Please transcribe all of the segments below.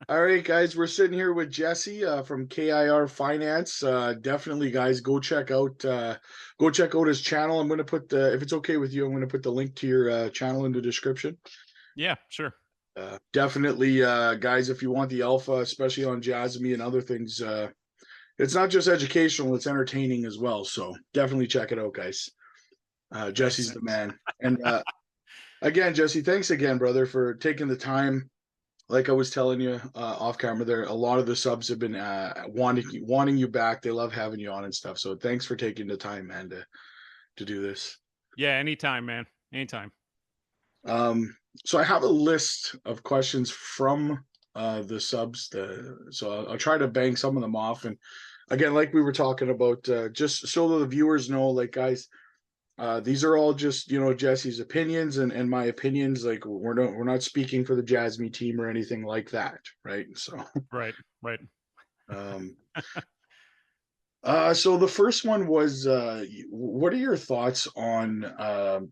All right, guys, we're sitting here with Jessie from KIR Finance. Definitely, guys, go check out his channel. I'm going to put if it's okay with you, I'm going to put the link to your channel in the description. Yeah, sure. Definitely, guys, if you want the alpha, especially on Jasmy and other things, it's not just educational; it's entertaining as well. So definitely check it out, guys. Thanks. Jesse's the man. And again, Jesse, thanks again, brother, for taking the time. Like I was telling you off camera, there a lot of the subs have been wanting you back. They love having you on and stuff. So thanks for taking the time, man, to do this. Yeah, anytime, man. Anytime. So I have a list of questions from the subs. So I'll try to bang some of them off. And again, like we were talking about, just so that the viewers know, like guys, these are all just Jesse's opinions and my opinions. Like we're not speaking for the Jasmy team or anything like that, right? So Right, right. um, so the first one was, what are your thoughts on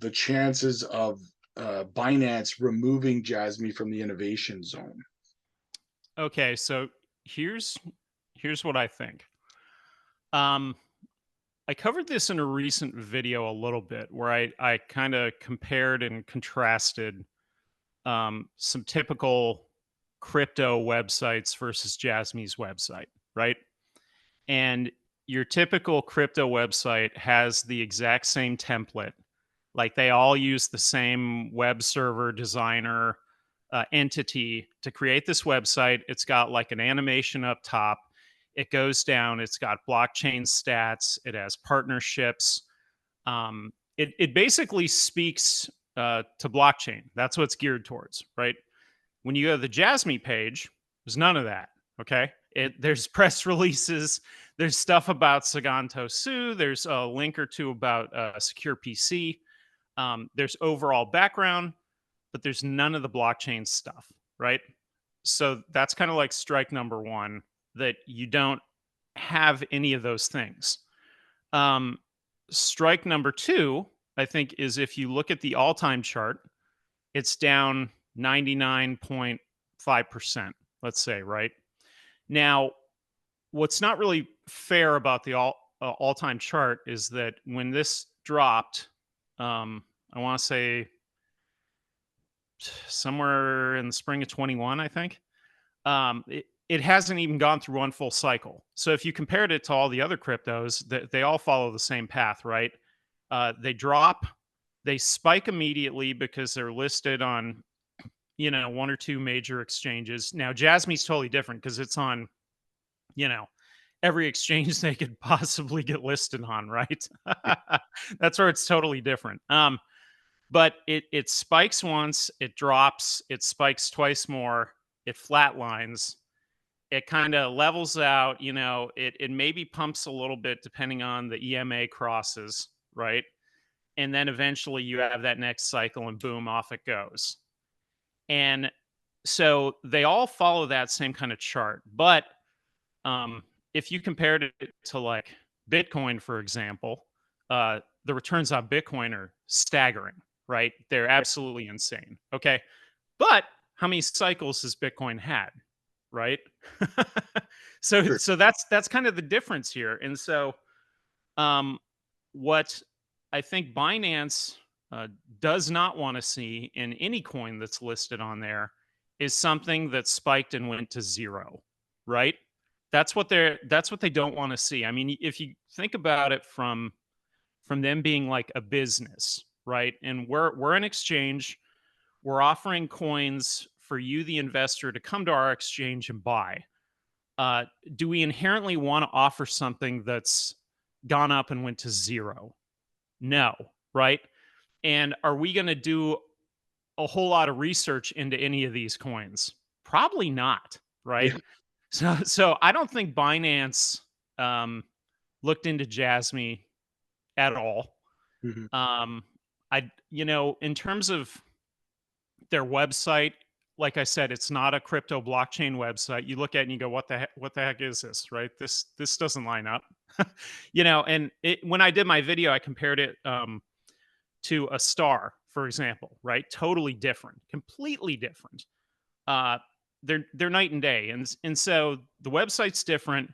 the chances of Binance removing Jasmy from the innovation zone? Okay, so here's here's what I think. Um, I covered this in a recent video a little bit where I kind of compared and contrasted some typical crypto websites versus Jasmy's website, right? And your typical crypto website has the exact same template. Like they all use the same web server designer entity to create this website. It's got like an animation up top. It goes down. It's got blockchain stats. It has partnerships. It basically speaks to blockchain. That's what it's geared towards, right? When you go to the Jasmy page, there's none of that. Okay. There's press releases. There's stuff about Saganto Su. There's a link or two about Secure PC. There's overall background, but there's none of the blockchain stuff, right? So that's kind of like strike number one, that you don't have any of those things. Um, Strike number two, I think, is if you look at the all time chart, it's down 99.5%, let's say, right? Now, what's not really fair about the all time chart is that when this dropped, I want to say somewhere in the spring of 21, I think. It hasn't even gone through one full cycle. So if you compared it to all the other cryptos, they all follow the same path, right? They drop, they spike immediately because they're listed on, one or two major exchanges. Now, Jasmy's totally different because it's on, you know, every exchange they could possibly get listed on, right? That's where it's totally different. But it spikes once, it drops, it spikes twice more, it flatlines, it kind of levels out, it maybe pumps a little bit depending on the EMA crosses, right? And then eventually you have that next cycle and boom, off it goes. And so they all follow that same kind of chart. But if you compared it to like Bitcoin, for example, the returns on Bitcoin are staggering, right? They're absolutely insane. Okay. But how many cycles has Bitcoin had? Right. so Sure. so that's kind of the difference here. And so um what I think Binance does not want to see in any coin that's listed on there is something that spiked and went to zero, right? That's what they don't want to see. I mean, if you think about it from them being like a business, right? And we're an exchange. We're offering coins for you, the investor, to come to our exchange and buy. Uh, do we inherently want to offer something that's gone up and went to zero? No, right? And are we going to do a whole lot of research into any of these coins? Probably not, right? Yeah. So I don't think Binance um, looked into Jasmy at all. Mhm. Um, in terms of their website, like I said, it's not a crypto blockchain website. You look at it and you go, what the heck is this? Right? This doesn't line up. And when I did my video, I compared it to a star for example, right? Totally different, completely different. Uh, they're night and day, and so the website's different.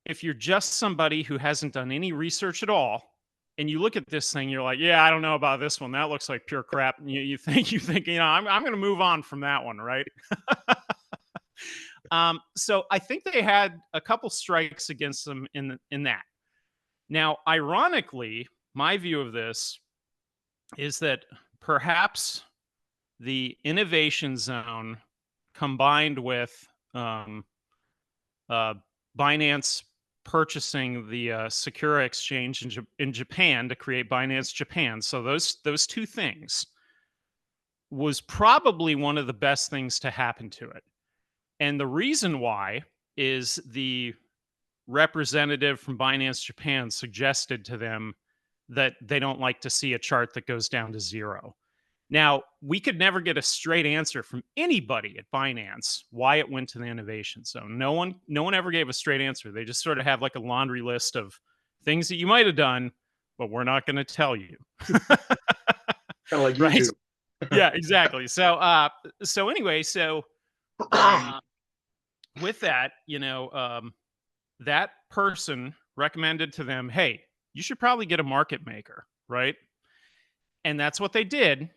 If you're just somebody who hasn't done any research at all, and you look at this thing, you're like, yeah, I don't know about this one. That looks like pure crap. And you think, I'm going to move on from that one, right? So I think they had a couple strikes against them in that. Now, ironically, my view of this is that perhaps the innovation zone combined with um, uh, Binance purchasing the Secura exchange in Japan to create Binance Japan. So those two things was probably one of the best things to happen to it. And the reason why is the representative from Binance Japan suggested to them that they don't like to see a chart that goes down to zero. Now, we could never get a straight answer from anybody at Binance why it went to the innovation zone. No one ever gave a straight answer. They just sort of have like a laundry list of things that you might have done, but we're not going to tell you. Kind of like Right? YouTube. Yeah, exactly. So anyway, um, with that, that person recommended to them, hey, you should probably get a market maker, right? And that's what they did.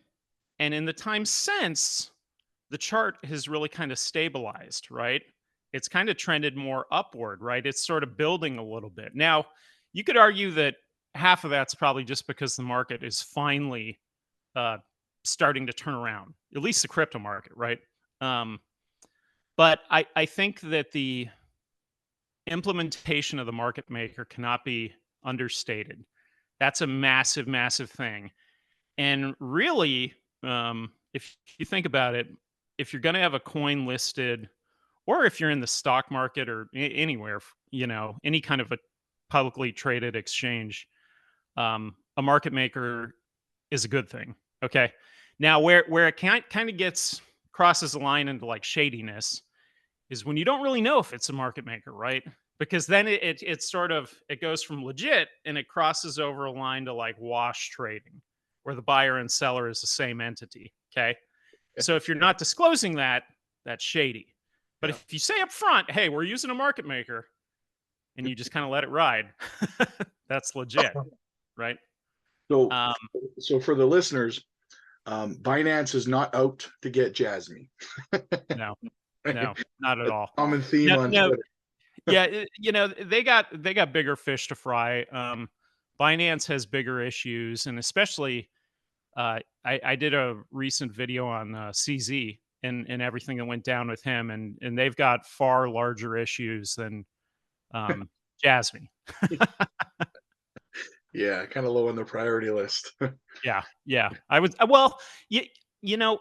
And in the time since, the chart has really kind of stabilized, right? It's kind of trended more upward, right? It's sort of building a little bit. Now, you could argue that half of that's probably just because the market is finally uh, starting to turn around, at least the crypto market, right? Um, but I think that the implementation of the market maker cannot be understated. That's a massive, massive thing. And really, if you think about it, if you're going to have a coin listed, or if you're in the stock market or anywhere, any kind of a publicly traded exchange, a market maker is a good thing. Okay. Now, where it kind of gets crosses the line into like shadiness is when you don't really know if it's a market maker, right? Because then it's sort of it goes from legit and it crosses over a line to like wash trading, where the buyer and seller is the same entity. Okay. So if you're not disclosing that, that's shady. But Yeah. if you say up front, hey, we're using a market maker, and you just kind of let it ride, that's legit, right? So, Um, so for the listeners, Binance is not out to get Jasmy. no, no, not at all. Common theme No, on no, Twitter. yeah, they got bigger fish to fry. Binance has bigger issues, and especially I did a recent video on CZ and everything that went down with him, and they've got far larger issues than Jasmy. Yeah, kind of low on the priority list. Yeah, yeah. I would well,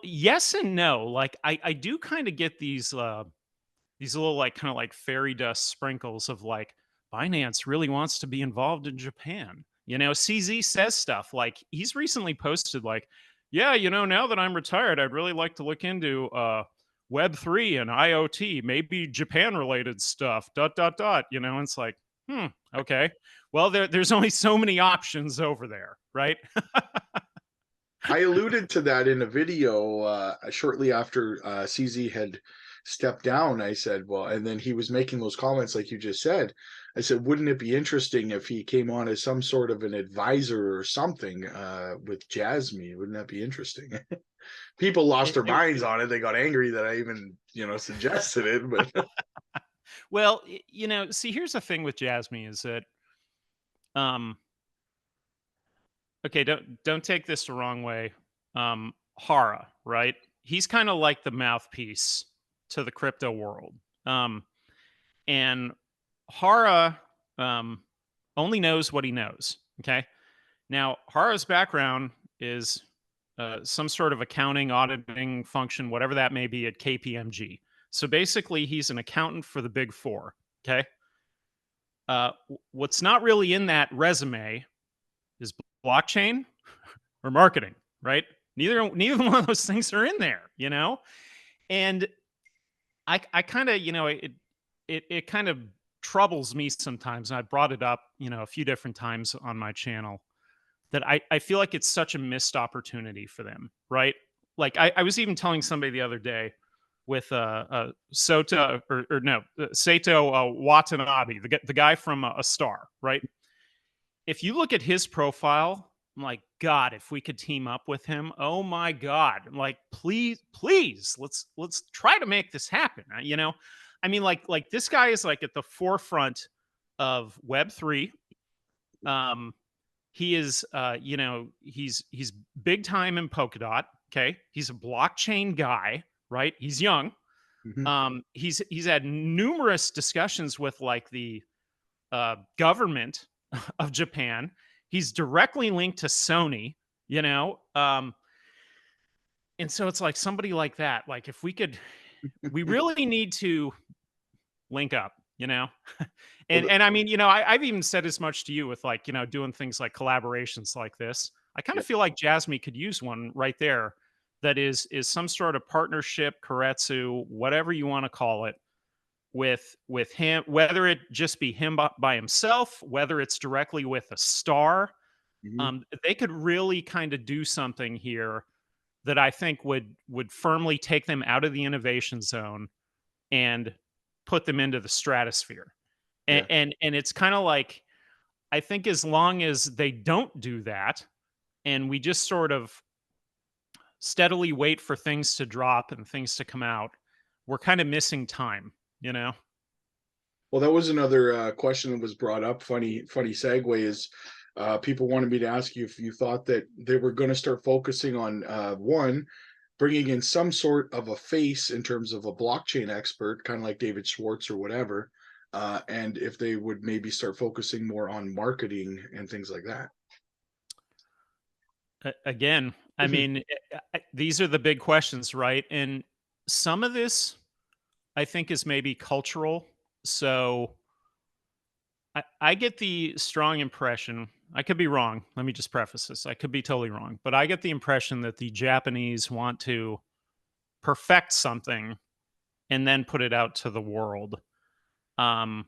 yes and no. Like I do kind of get these little like kind of like fairy dust sprinkles of like Binance really wants to be involved in Japan. CZ says stuff like he's recently posted like, yeah, now that I'm retired, I'd really like to look into Web3 and IoT, maybe Japan related stuff. Dot dot dot. And it's like, okay. Well, there's only so many options over there, right? I alluded to that in a video shortly after CZ had stepped down. I said, well, and then he was making those comments like you just said. I said, wouldn't it be interesting if he came on as some sort of an advisor or something with Jasmy? Wouldn't that be interesting? People lost It- their it- minds on it. They got angry that I even, suggested it. But well, see, here's the thing with Jasmy is that um okay, don't take this the wrong way. Hara, right? He's kind of like the mouthpiece to the crypto world. Um, and Hara only knows what he knows. Okay. Now, Hara's background is some sort of accounting, auditing function, whatever that may be at KPMG. So basically, he's an accountant for the big four. Okay. What's not really in that resume is blockchain or marketing, right? Neither one of those things are in there. And I kind of, it kind of troubles me sometimes. And I brought it up, a few different times on my channel that I feel like it's such a missed opportunity for them, right? Like I was even telling somebody the other day with Sota or no Sato Watanabe, the guy from A Star, right? If you look at his profile, I'm like, God, if we could team up with him, oh my God, I'm like, please, please, let's try to make this happen. You know, I mean, like this guy is like at the forefront of Web3. Um, he is, you know, he's big time in Polkadot. Okay, he's a blockchain guy, right? He's young. Hmm. He's had numerous discussions with like the government of Japan. He's directly linked to Sony, you know. And so it's like somebody like that. Like if we could, we really need to link up, you know. Well, And I mean, you know, I've even said as much to you with like, you know, doing things like collaborations like this. I kind yeah. of feel like Jasmy could use one right there. That is some sort of partnership, Karetsu, whatever you want to call it, with him, whether it just be him by himself, whether it's directly with a star. Hmm. They could really kind of do something here that I think would firmly take them out of the innovation zone and put them into the stratosphere. Yeah. And it's kind of like, I think as long as they don't do that and we just sort of steadily wait for things to drop and things to come out, we're kind of missing time, you know? Well, that was another question that was brought up. Funny segue is people wanted me to ask you if you thought that they were going to start focusing on one, bringing in some sort of a face in terms of a blockchain expert, kind of like David Schwartz or whatever, and if they would maybe start focusing more on marketing and things like that. Again, I mean, these are the big questions, right? And some of this, I think, is maybe cultural. So I get the strong impression, I could be wrong. Let me just preface this. I could be totally wrong, but I get the impression that the Japanese want to perfect something and then put it out to the world. Um,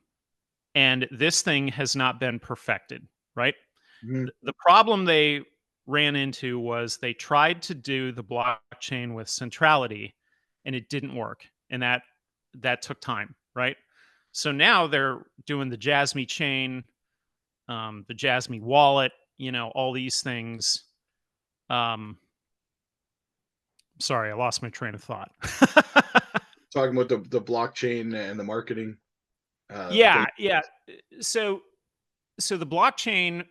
and this thing has not been perfected, right? Mhm. The problem they ran into was they tried to do the blockchain with centrality and it didn't work. And that took time, right? So now they're doing the Jasmy chain, the Jasmy wallet, you know, all these things. Um, sorry, I lost my train of thought. Talking about the blockchain and the marketing thing. Yeah, yeah. So so the blockchain,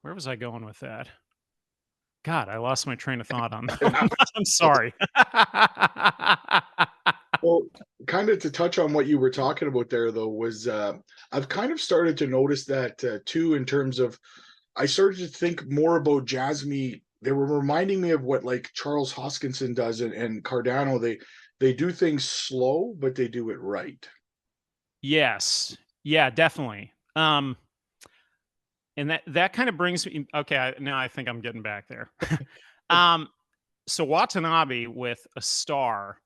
where was I going with that? God, I lost my train of thought on It that. happens. I'm sorry. Well, kind of to touch on what you were talking about there, though, was I've kind of started to notice that too, in terms of I started to think more about Jasmy. They were reminding me of what like Charles Hoskinson does and Cardano. They do things slow, but they do it right. Yes. Yeah, definitely. And that kind of brings me, okay, now I think I'm getting back there. um, so Watanabe with a star,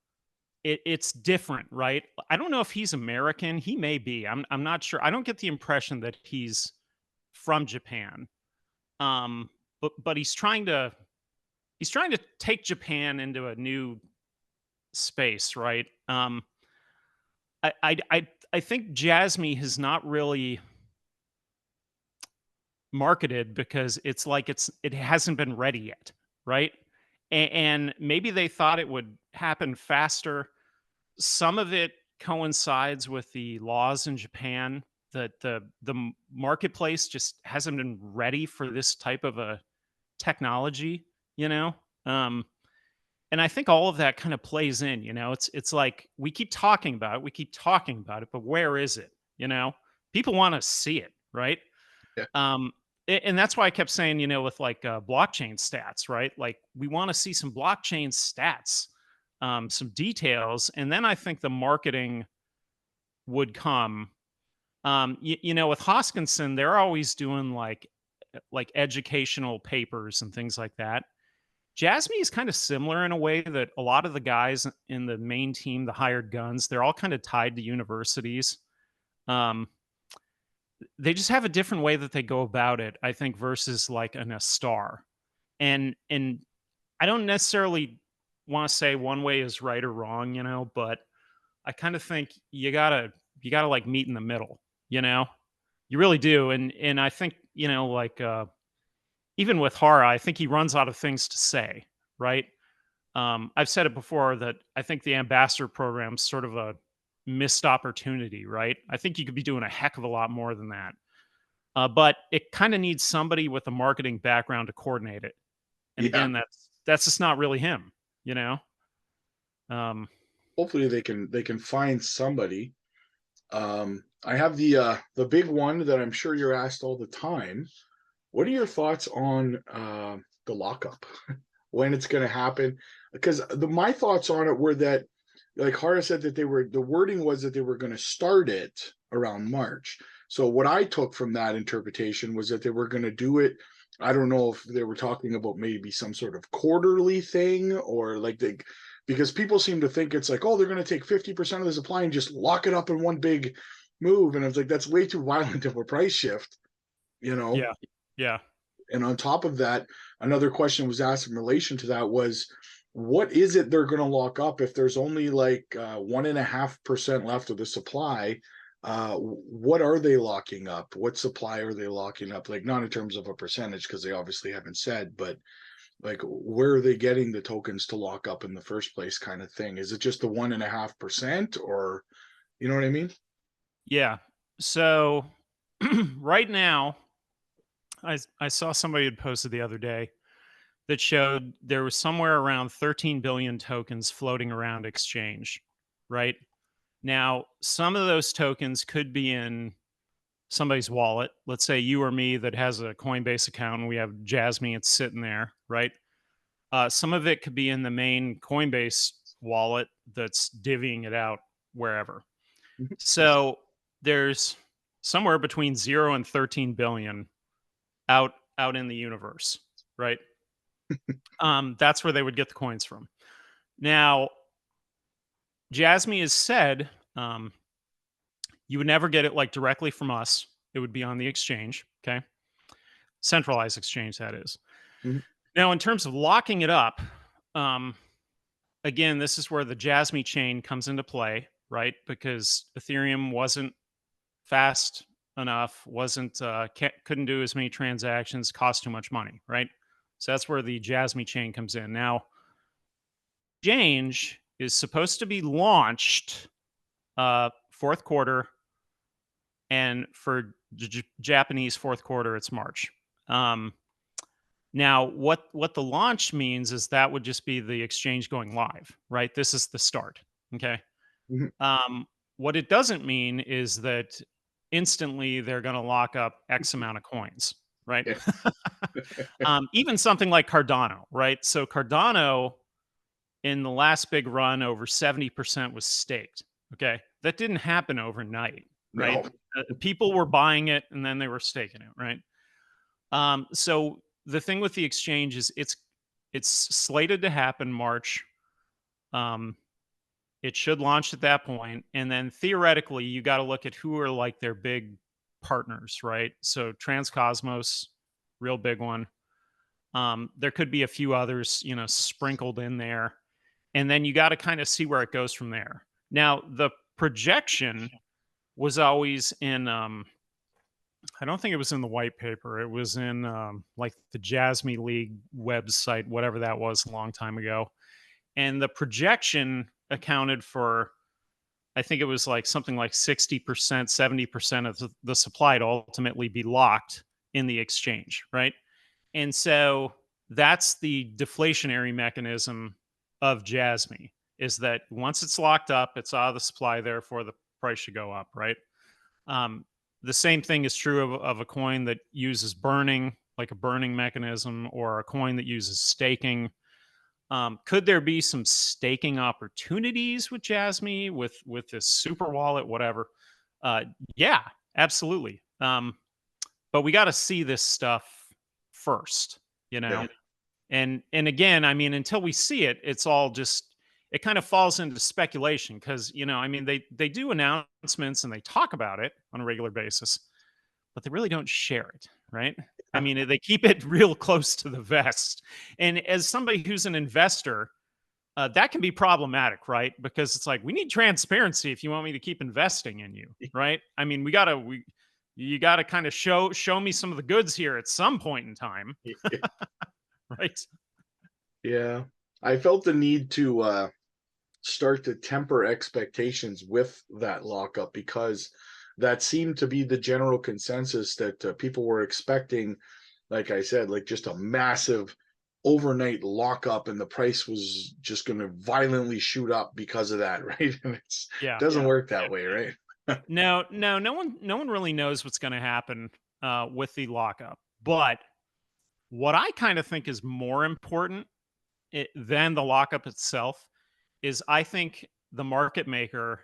it's different, right? I don't know if he's American. He may be. I'm not sure. I don't get the impression that he's from Japan. Um, but he's trying to take Japan into a new space, right? I think Jasmy has not really marketed because it's like it hasn't been ready yet, right? And maybe they thought it would happen faster. Some of it coincides with the laws in Japan that the marketplace just hasn't been ready for this type of a technology, you know. Um, and I think all of that kind of plays in, you know. It's like we keep talking about it, we keep talking about it, but where is it? You know, people want to see it, right? Yeah. Um, and that's why I kept saying, you know, with like blockchain stats, right? Like we want to see some blockchain stats, some details, and then I think the marketing would come. You know, with Hoskinson, they're always doing like educational papers and things like that. Jasmy is kind of similar in a way that a lot of the guys in the main team, the hired guns, they're all kind of tied to universities. Um, they just have a different way that they go about it, I think, versus like a star. And I don't necessarily want to say one way is right or wrong, but I kind of think you gotta like meet in the middle, you know? You really do. And I think, like even with Hara, I think he runs out of things to say, right? I've said it before that I think the ambassador program's sort of a missed opportunity, right? I think you could be doing a heck of a lot more than that. But it kind of needs somebody with a marketing background to coordinate it. And Yeah. again, that's just not really him, you know. Um, Hopefully they can find somebody. I have the big one that I'm sure you're asked all the time. What are your thoughts on the lockup? When it's going to happen? Because my thoughts on it were that, like Hara said, that the wording was that they were going to start it around March. So what I took from that interpretation was that they were going to do it. I don't know if they were talking about maybe some sort of quarterly thing, or like because people seem to think it's like, oh, they're going to take 50% of the supply and just lock it up in one big move. And it's like, that's way too violent of a price shift, you know? yeah, yeah, And on top of that, another question was asked in relation to that was, what is it they're going to lock up if there's only like 1.5% left of the supply? What are they locking up? What supply are they locking up? Like, not in terms of a percentage, because they obviously haven't said, but like, where are they getting the tokens to lock up in the first place, kind of thing? Is it just the 1.5%, or you know what I mean? yeah. So right now, I saw somebody had posted the other day that showed there was somewhere around 13 billion tokens floating around exchange, right? Now, some of those tokens could be in somebody's wallet. Let's say you or me that has a Coinbase account and we have Jasmy, it's sitting there, right? Some of it could be in the main Coinbase wallet that's divvying it out wherever. So there's somewhere between 0 and 13 billion out in the universe, right? That's where they would get the coins from. Now, Jasmy has said you would never get it like directly from us. It would be on the exchange, okay? Centralized exchange, that is. Mhm. Now, in terms of locking it up, um, again, this is where the Jasmy chain comes into play, right? Because Ethereum wasn't fast enough, wasn't couldn't do as many transactions, cost too much money, right? So that's where the Jasmy chain comes in. Now, exchange is supposed to be launched fourth quarter, and for Japanese fourth quarter, it's March. Um, Now, what the launch means is that would just be the exchange going live, right? This is the start. Okay. Mhm. What it doesn't mean is that instantly they're going to lock up X amount of coins, right? Yeah. Even something like Cardano, right? So Cardano in the last big run over 70% was staked. Okay. That didn't happen overnight, right? No. People were buying it and then they were staking it, right? So the thing with the exchange is it's slated to happen March. Um, it should launch at that point, and then theoretically, you got to look at who are like their big partners, right? So Transcosmos, real big one. There could be a few others, sprinkled in there, and then you got to kind of see where it goes from there. Now, the projection was always in I don't think it was in the white paper. It was in like the Jasmy League website, whatever that was, a long time ago. And the projection accounted for, I think it was like something like 60%, 70% of the supply to ultimately be locked in the exchange, right? And so that's the deflationary mechanism of Jasmy, is that once it's locked up, it's out of the supply, therefore the price should go up, right? Um, the same thing is true of a coin that uses burning, like a burning mechanism, or a coin that uses staking. Could there be some staking opportunities with Jasmy, with this super wallet, whatever? Uh, yeah, absolutely. But we got to see this stuff first, you Yeah. know. And again, I mean, until we see it, it's all just it kind of falls into speculation because I mean, they do announcements and they talk about it on a regular basis, but they really don't share it, right? I mean, they keep it real close to the vest. And as somebody who's an investor, that can be problematic, right? Because it's like, we need transparency if you want me to keep investing in you, right? I mean, you gotta kind of show me some of the goods here at some point in time, right? Yeah. I felt the need to start to temper expectations with that lockup, because that seemed to be the general consensus that people were expecting, like I said, like just a massive overnight lockup, and the price was just going to violently shoot up because of that, right? And it Yeah. doesn't work that way, right? No one really knows what's going to happen with the lockup. But what I kind of think is more important than the lockup itself is, I think the market maker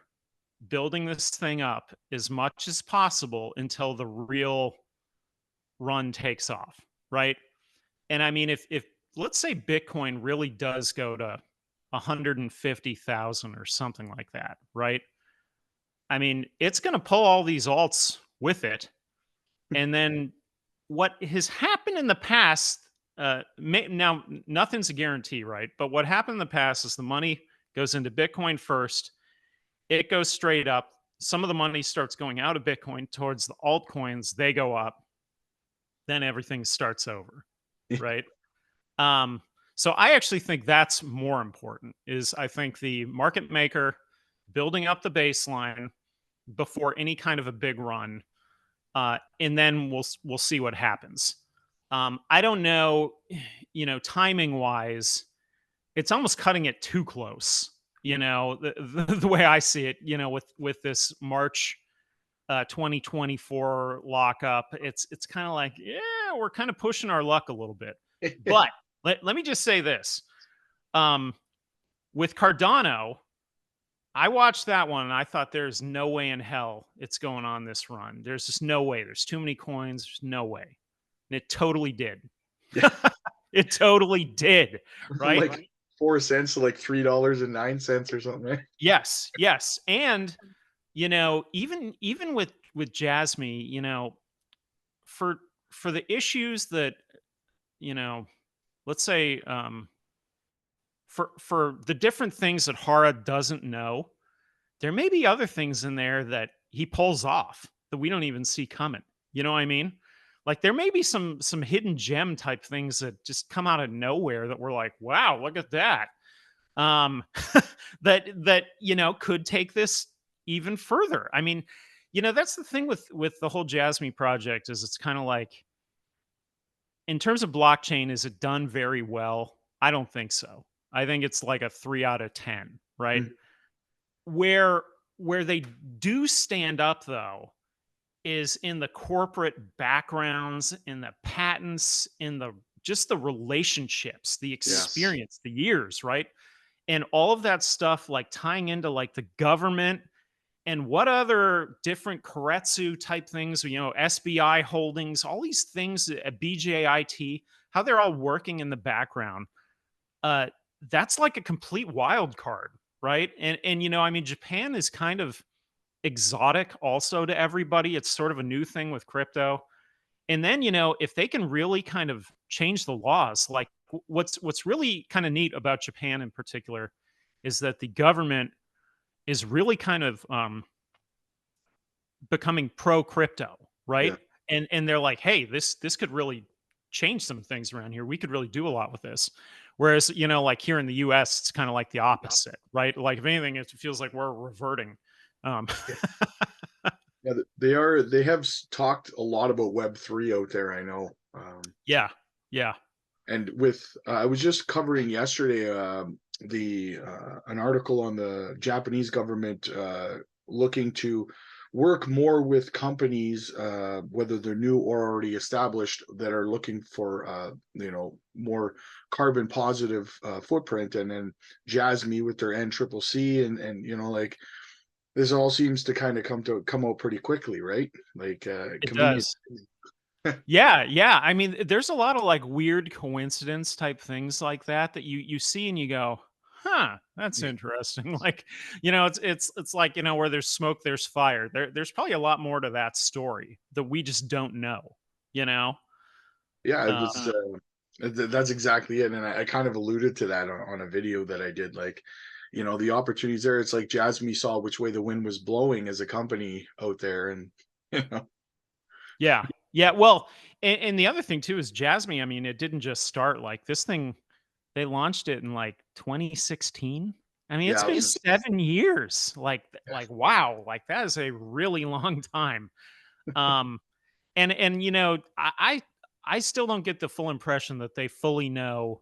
building this thing up as much as possible until the real run takes off, right? And I mean, if let's say Bitcoin really does go to 150,000 or something like that, right? I mean, it's going to pull all these alts with it. And then what has happened in the past, now nothing's a guarantee, right? But what happened in the past is the money goes into Bitcoin first, it goes straight up. Some of the money starts going out of Bitcoin towards the altcoins, they go up, then everything starts over, right? Um, so I actually think that's more important. Is I think the market maker building up the baseline before any kind of a big run, and then we'll see what happens. I don't know, timing wise, it's almost cutting it too close. The way I see it, with this March 2024 lockup, it's kind of like, yeah, we're kind of pushing our luck a little bit. But let me just say this. With Cardano, I watched that one and I thought, there's no way in hell it's going on this run. There's just no way. There's too many coins. There's no way. And it totally did. It totally did. Right? Like 4 cents to like $3.09 or something, right? Yes. Yes. And even with Jasmy, for the issues that, let's say, for the different things that Hara doesn't know, there may be other things in there that he pulls off that we don't even see coming. You know what I mean? Like, there may be some hidden gem type things that just come out of nowhere that we're like, wow, look at that. That could take this even further. I mean, that's the thing with the whole Jasmy project, is it's kind of like, in terms of blockchain, is it done very well? I don't think so. I think it's like a 3 out of 10, right? Mhm. Where they do stand up, though, is in the corporate backgrounds, in the patents, in the just the relationships, the Yes. experience, the years, right? And all of that stuff, like tying into like the government and what other different Keiretsu type things, SBI holdings, all these things at BJIT, how they're all working in the background. That's like a complete wild card, right? And I mean, Japan is kind of exotic also to everybody. It's sort of a new thing with crypto. And then, if they can really kind of change the laws, like what's really kind of neat about Japan in particular is that the government is really kind of becoming pro crypto, right? Yeah. And they're like, hey, this could really change some things around here. We could really do a lot with this. Whereas, like here in the US, it's kind of like the opposite, right? Like, if anything, it feels like we're reverting. Yeah, they have talked a lot about Web3 out there, I know. Yeah. Yeah. And with I was just covering yesterday the an article on the Japanese government looking to work more with companies, whether they're new or already established, that are looking for more carbon positive footprint. And then Jasmy with their NCCC, and like, this all seems to kind of come out pretty quickly, right? Like It convenient. does. Yeah, yeah. I mean, there's a lot of like weird coincidence type things like that you see and you go, huh, that's Yeah. interesting. Like, it's like, where there's smoke, there's fire. There's probably a lot more to that story that we just don't know, you know? Yeah, Uh, that's exactly it, and I kind of alluded to that on a video that I did. Like, the opportunities there. It's like Jasmy saw which way the wind was blowing as a company out there, and you know, yeah. Yeah. Well, and the other thing too is Jasmy. I mean, it didn't just start like this thing. They launched it in like 2016. I mean, it's yeah, it been was 7 years. yeah, Wow, like that is a really long time. Um, and I still don't get the full impression that they fully know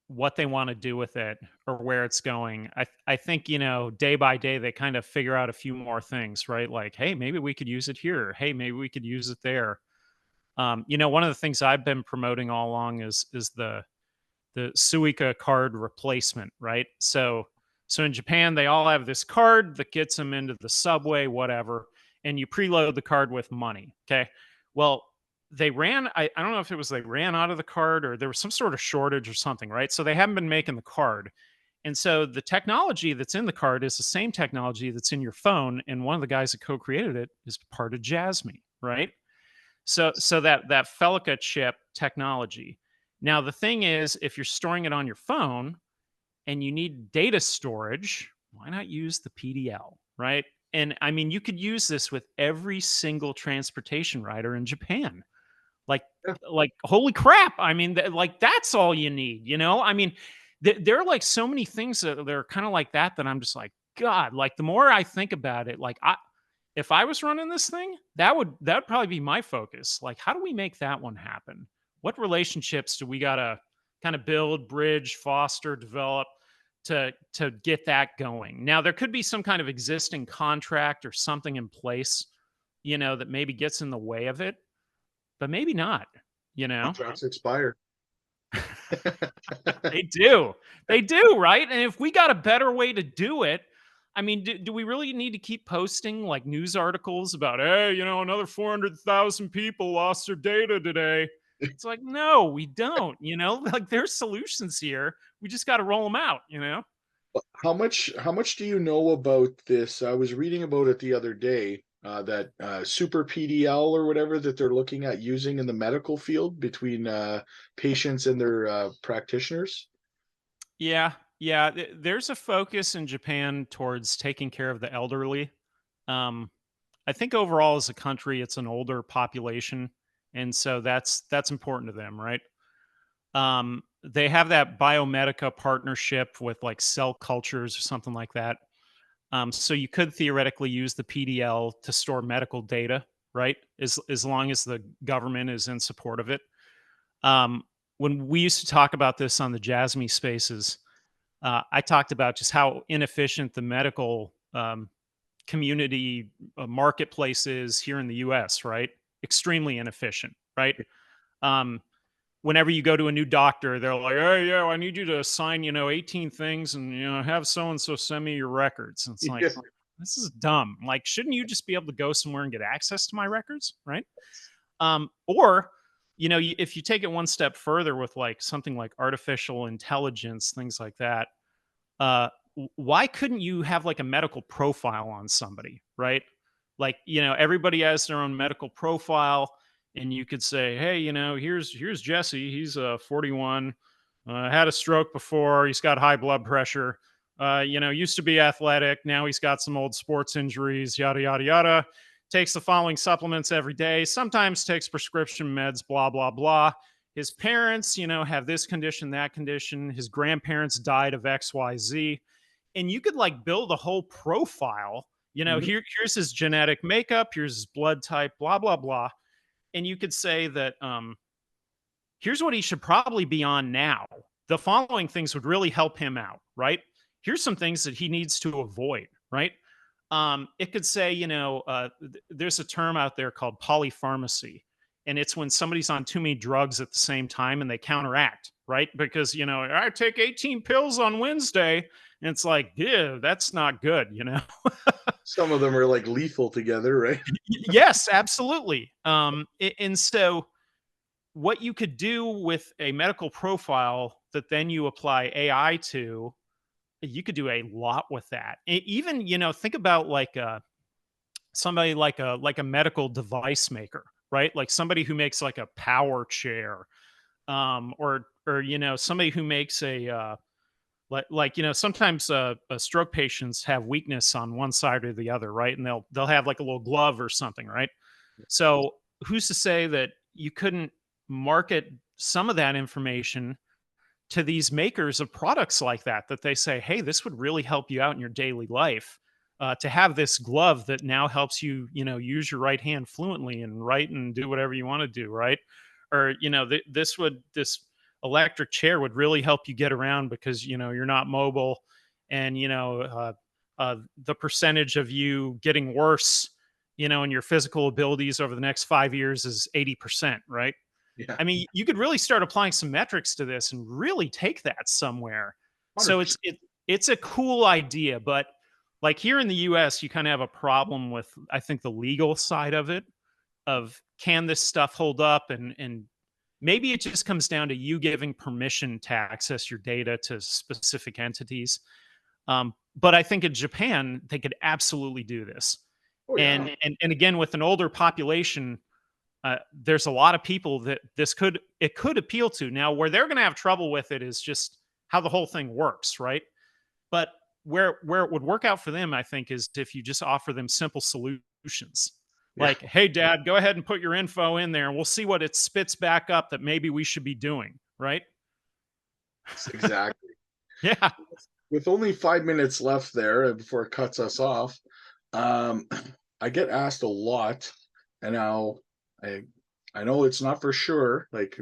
what they want to do with it or where it's going. I think, day by day they kind of figure out a few more things, right? Like, hey, maybe we could use it here. Hey, maybe we could use it there. One of the things I've been promoting all along is the Suica card replacement, right? So in Japan, they all have this card that gets them into the subway, whatever, and you preload the card with money. Okay. Well, they ran, I don't know if it was they ran out of the card or there was some sort of shortage or something, right? So they haven't been making the card. And so the technology that's in the card is the same technology that's in your phone. And one of the guys that co-created it is part of Jasmy, right? So that Felica chip technology. Now the thing is, if you're storing it on your phone and you need data storage, why not use the PDL, right? And I mean, you could use this with every single transportation rider in Japan. Like, yeah. holy crap! I mean, like that's all you need, I mean, there are like so many things that are kind of like that I'm just like, God. Like the more I think about it, like if I was running this thing, that would probably be my focus. Like, how do we make that one happen? What relationships do we gotta kind of build, bridge, foster, develop to get that going? Now, there could be some kind of existing contract or something in place, that maybe gets in the way of it, but maybe not. You know, Contracts expire. they do, they do, right? And if we got a better way to do it, I mean, do we really need to keep posting like news articles about, hey, another 400,000 people lost their data today? It's like, no, we don't, like there's solutions here. We just got to roll them out. How much do you know about this? I was reading about it the other day, that super PDL or whatever that they're looking at using in the medical field between patients and their practitioners. Yeah. Yeah. There's a focus in Japan towards taking care of the elderly. Um, I think overall as a country, it's an older population. And so that's important to them, right? They have that Biomedica partnership with like cell cultures or something like that. So you could theoretically use the PDL to store medical data, right? As long as the government is in support of it. Um, when we used to talk about this on the Jasmy spaces, I talked about just how inefficient the medical community marketplace is here in the U.S. Right? Extremely inefficient, right? Um, Whenever you go to a new doctor, they're like, "Hey, yeah, I need you to sign, 18 things, and have so and so send me your records." And it's like, Yeah. this is dumb. Like, shouldn't you just be able to go somewhere and get access to my records, right? Or, if you take it one step further with like something like artificial intelligence, things like that, why couldn't you have like a medical profile on somebody, right? Like, everybody has their own medical profile, and you could say, hey, here's Jesse. He's 41, had a stroke before. He's got high blood pressure. Used to be athletic. Now he's got some old sports injuries. Yada yada yada. Takes the following supplements every day. Sometimes takes prescription meds. Blah blah blah. His parents, have this condition, that condition. His grandparents died of XYZ, and you could like build a whole profile. Mhm. Here's his genetic makeup, here's his blood type, blah blah blah, and you could say that here's what he should probably be on now. The following things would really help him out, right? Here's some things that he needs to avoid, right? It could say, there's a term out there called polypharmacy, and it's when somebody's on too many drugs at the same time and they counteract, right? Because I take 18 pills on Wednesday, and it's like, yeah, that's not good. Some of them are like lethal together, right? Yes, absolutely. And so what you could do with a medical profile that then you apply AI to, you could do a lot with that. Even, think about like somebody like a medical device maker, right? Like somebody who makes like a power chair, or somebody who makes a sometimes stroke patients have weakness on one side or the other, right? And they'll have like a little glove or something, right? So who's to say that you couldn't market some of that information to these makers of products like that they say, hey, this would really help you out in your daily life, to have this glove that now helps you, use your right hand fluently and write and do whatever you want to do, right? Or, this electric chair would really help you get around because, you're not mobile, and, the percentage of you getting worse, in your physical abilities over the next 5 years is 80%, right? Yeah, I mean, you could really start applying some metrics to this and really take that somewhere. So 100%. it's a cool idea, but like here in the US, you kind of have a problem with, I think, the legal side of it, of can this stuff hold up, and maybe it just comes down to you giving permission to access your data to specific entities. But I think in Japan they could absolutely do this. Oh yeah, And again, with an older population, there's a lot of people that it could appeal to. Now, where they're going to have trouble with it is just how the whole thing works, right? But where it would work out for them, I think, is if you just offer them simple solutions. yeah, Like, hey, dad, go ahead and put your info in there and we'll see what it spits back up that maybe we should be doing, right? exactly. Yeah. With only 5 minutes left there before it cuts us off, um, I get asked a lot, and now I I know it's not for sure, like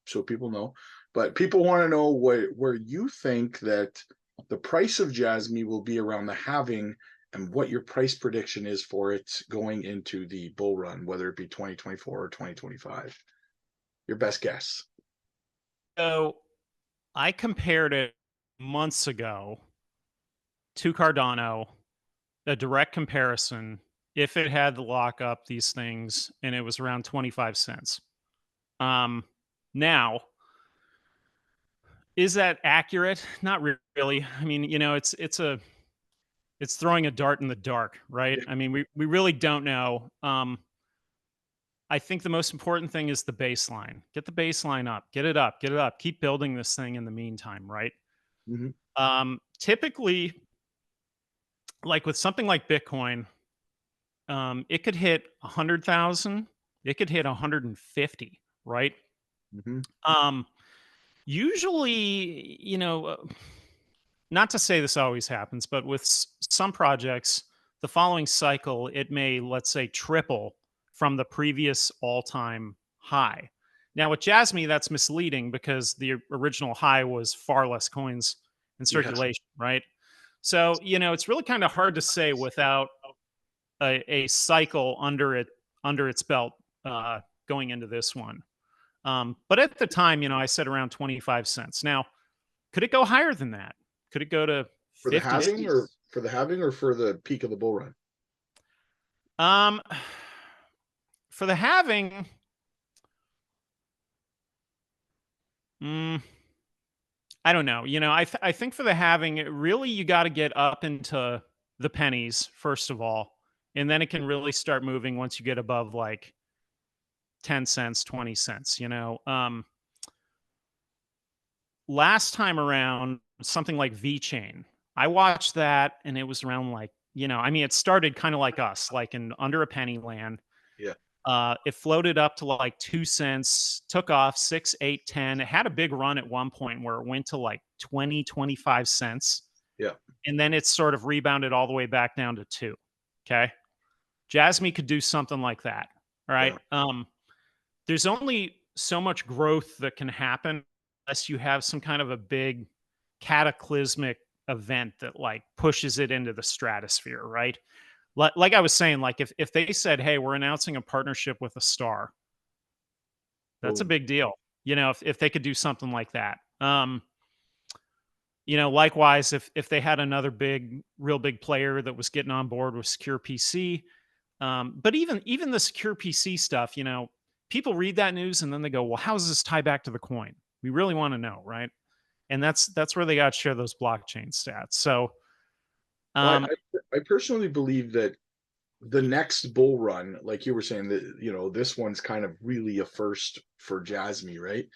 so people know, but people want to know where you think that the price of Jasmy will be around the halving, and what your price prediction is for it going into the bull run, whether it be 2024 or 2025. Your best guess. So I compared it months ago to Cardano, a direct comparison, if it had the lockup, these things, and it was around 25 cents. Now, is that accurate? Not really. I mean, it's throwing a dart in the dark, right? Yeah. I mean, we really don't know. I think the most important thing is the baseline. Get the baseline up, get it up, get it up. Keep building this thing in the meantime, right? Mhm. Typically, like with something like Bitcoin, it could hit 100,000, it could hit 150, right? Mhm. Um, Usually, not to say this always happens, but with some projects, the following cycle, it may, let's say, triple from the previous all time high. Now, with Jasmy, that's misleading because the original high was far less coins in Yeah. circulation, right? So, it's really kind of hard to say without a cycle under its belt, going into this one. But at the time, I said around 25 cents. Now, could it go higher than that? Could it go to For the 50 halving or cents? for the halving or for the peak of the bull run? Um, for the halving, mm, I don't know. I think for the halving, really you got to get up into the pennies first of all, and then it can really start moving once you get above like 10 cents, 20 cents. Last time around, something like V Chain, I watched that and it was around like, I mean, it started kind of like us, like in under a penny land. Yeah. It floated up to like 2 cents, took off 6, 8, 10. It had a big run at one point where it went to like 20, 25 cents. Yeah. And then it sort of rebounded all the way back down to 2. Okay. Jasmy could do something like that. All right. Yeah. There's only so much growth that can happen unless you have some kind of a big cataclysmic event that like pushes it into the stratosphere, right? Like I was saying, like if they said, "Hey, we're announcing a partnership with a star," that's a Boom. big deal. If they could do something like that. Likewise, if they had another real big player that was getting on board with secure PC, but even the secure PC stuff, people read that news and then they go, well, how does this tie back to the coin? We really want to know, right? And that's where they got to share those blockchain stats. So, Well, um, I personally believe that the next bull run, like you were saying, that this one's kind of really a first for Jasmy, right?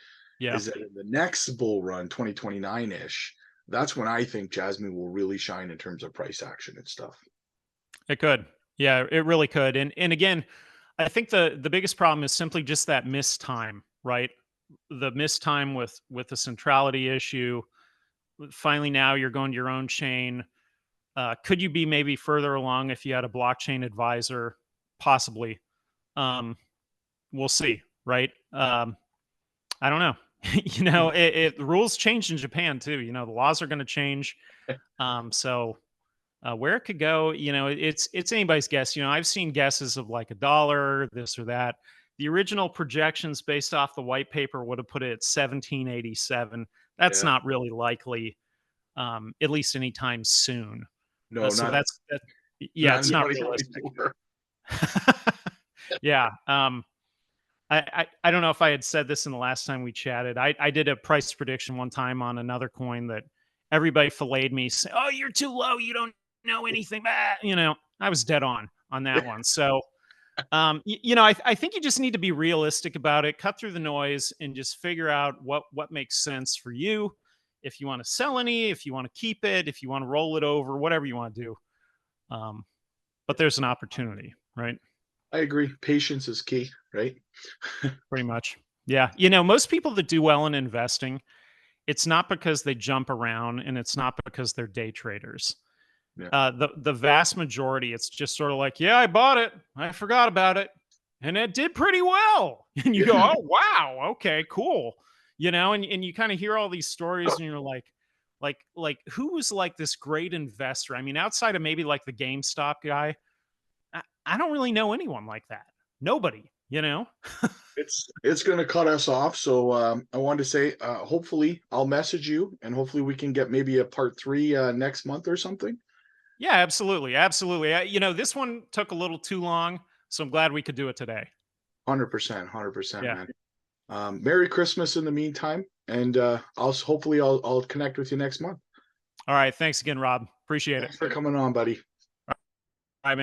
yeah, Is that in the next bull run, 2029-ish, that's when I think Jasmy will really shine in terms of price action and stuff. it could. Yeah, it really could. And again, I think the biggest problem is simply just that missed time, right? The missed time with the centrality issue. Finally, now you're going to your own chain. Could you be maybe further along if you had a blockchain advisor? Possibly. Um, we'll see, right? I don't know. The rules change in Japan too. The laws are going to change. So where it could go, it's anybody's guess. I've seen guesses of like $1, this or that. The original projections based off the white paper would have put it at 1787. That's Yeah. not really likely, at least anytime soon. No, So yeah, not in it's not realistic. 2024. Yeah. I don't know if I had said this in the last time we chatted. I did a price prediction one time on another coin that everybody filleted me. Say, oh, you're too low. You don't know anything. I was dead on that one. So, I think you just need to be realistic about it, cut through the noise, and just figure out what makes sense for you. If you want to sell any, if you want to keep it, if you want to roll it over, whatever you want to do. But there's an opportunity, right? I agree. Patience is key, right? Pretty much. Yeah. Most people that do well in investing, it's not because they jump around and it's not because they're day traders. Yeah. The vast majority, it's just sort of like, yeah, I bought it. I forgot about it. And it did pretty well. And you go, oh, wow. Okay, cool. And you kind of hear all these stories and you're like, who was like this great investor? I mean, outside of maybe like the GameStop guy, I don't really know anyone like that. Nobody, It's going to cut us off. So I wanted to say, hopefully I'll message you and hopefully we can get maybe a part 3 next month or something. Yeah, absolutely. Absolutely. This one took a little too long, so I'm glad we could do it today. 100%, Yeah. man. Merry Christmas in the meantime. And I'll connect with you next month. All right. Thanks again, Rob. Appreciate it. Thanks for coming on, buddy. All right, man.